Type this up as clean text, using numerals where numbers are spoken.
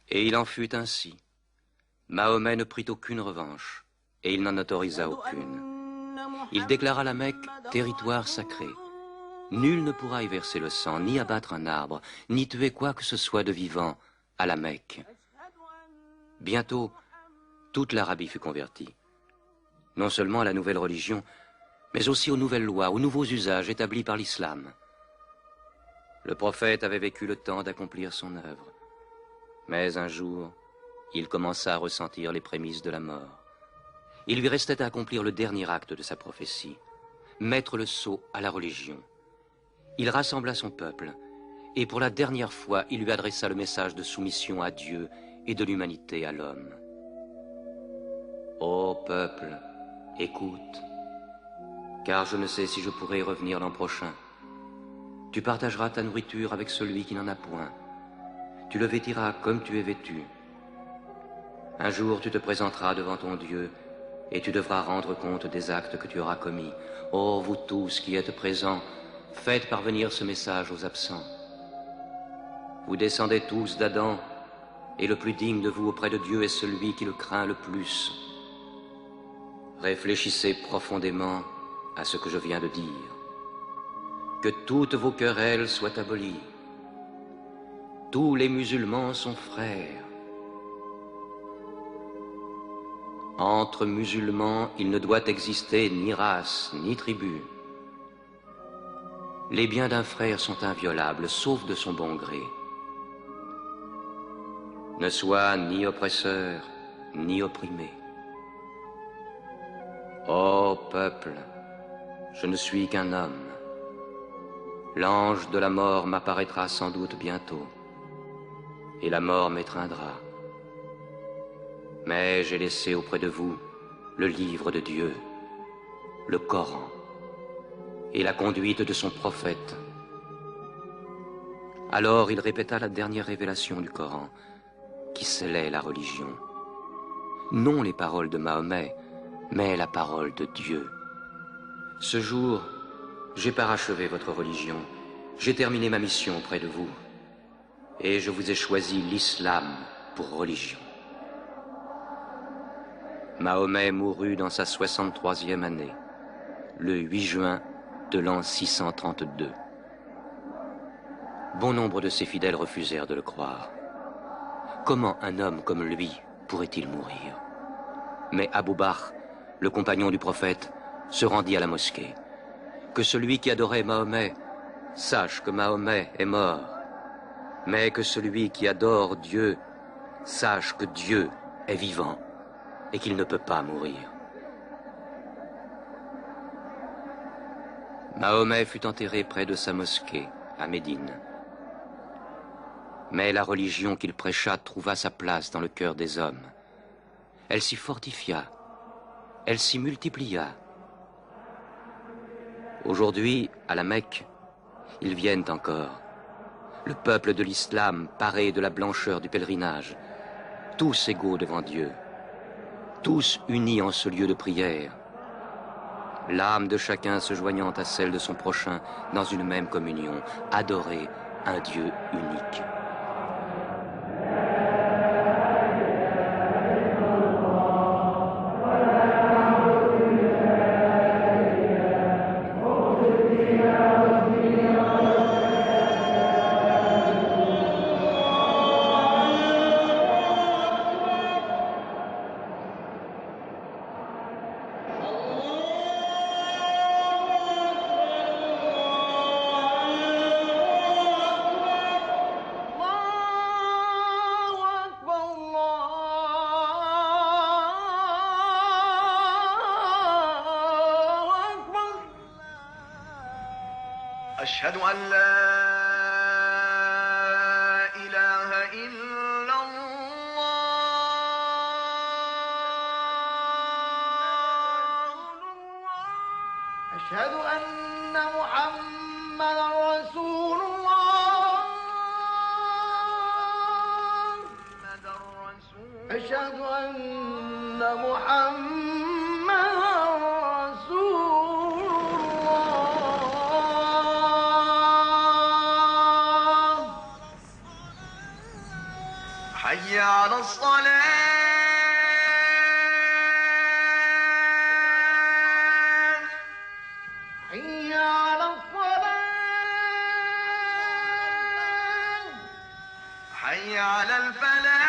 Et il en fut ainsi. Mahomet ne prit aucune revanche, et il n'en autorisa aucune. Il déclara la Mecque territoire sacré. Nul ne pourra y verser le sang, ni abattre un arbre, ni tuer quoi que ce soit de vivant à la Mecque. Bientôt, toute l'Arabie fut convertie. Non seulement à la nouvelle religion, mais aussi aux nouvelles lois, aux nouveaux usages établis par l'islam. Le prophète avait vécu le temps d'accomplir son œuvre. Mais un jour, il commença à ressentir les prémices de la mort. Il lui restait à accomplir le dernier acte de sa prophétie, mettre le sceau à la religion. Il rassembla son peuple, et pour la dernière fois, il lui adressa le message de soumission à Dieu et de l'humanité à l'homme. Ô peuple, écoute, car je ne sais si je pourrai y revenir l'an prochain. Tu partageras ta nourriture avec celui qui n'en a point. Tu le vêtiras comme tu es vêtu. Un jour, tu te présenteras devant ton Dieu et tu devras rendre compte des actes que tu auras commis. Ô vous tous qui êtes présents, faites parvenir ce message aux absents. Vous descendez tous d'Adam, et le plus digne de vous auprès de Dieu est celui qui le craint le plus. Réfléchissez profondément à ce que je viens de dire. Que toutes vos querelles soient abolies. Tous les musulmans sont frères. Entre musulmans, il ne doit exister ni race, ni tribu. Les biens d'un frère sont inviolables, sauf de son bon gré. Ne sois ni oppresseur, ni opprimé. Ô peuple, je ne suis qu'un homme. L'ange de la mort m'apparaîtra sans doute bientôt, et la mort m'étreindra. Mais j'ai laissé auprès de vous le livre de Dieu, le Coran, et la conduite de son prophète. Alors il répéta la dernière révélation du Coran, qui scellait la religion. Non les paroles de Mahomet, mais la parole de Dieu. Ce jour, j'ai parachevé votre religion, j'ai terminé ma mission auprès de vous, et je vous ai choisi l'islam pour religion. Mahomet mourut dans sa 63e année, le 8 juin de l'an 632. Bon nombre de ses fidèles refusèrent de le croire. Comment un homme comme lui pourrait-il mourir? Mais Abou Bakr, le compagnon du prophète, se rendit à la mosquée. Que celui qui adorait Mahomet sache que Mahomet est mort, mais que celui qui adore Dieu sache que Dieu est vivant et qu'il ne peut pas mourir. Mahomet fut enterré près de sa mosquée, à Médine. Mais la religion qu'il prêcha trouva sa place dans le cœur des hommes. Elle s'y fortifia, elle s'y multiplia. Aujourd'hui, à la Mecque, ils viennent encore. Le peuple de l'islam paré de la blancheur du pèlerinage, tous égaux devant Dieu, tous unis en ce lieu de prière, l'âme de chacun se joignant à celle de son prochain dans une même communion, adorer un Dieu unique. أشهد أن لا إله إلا الله أشهد أن محمدا رسول الله أشهد أن محمدا رسول الله حي على الصلاة حي على الصلاة حي على الفلاح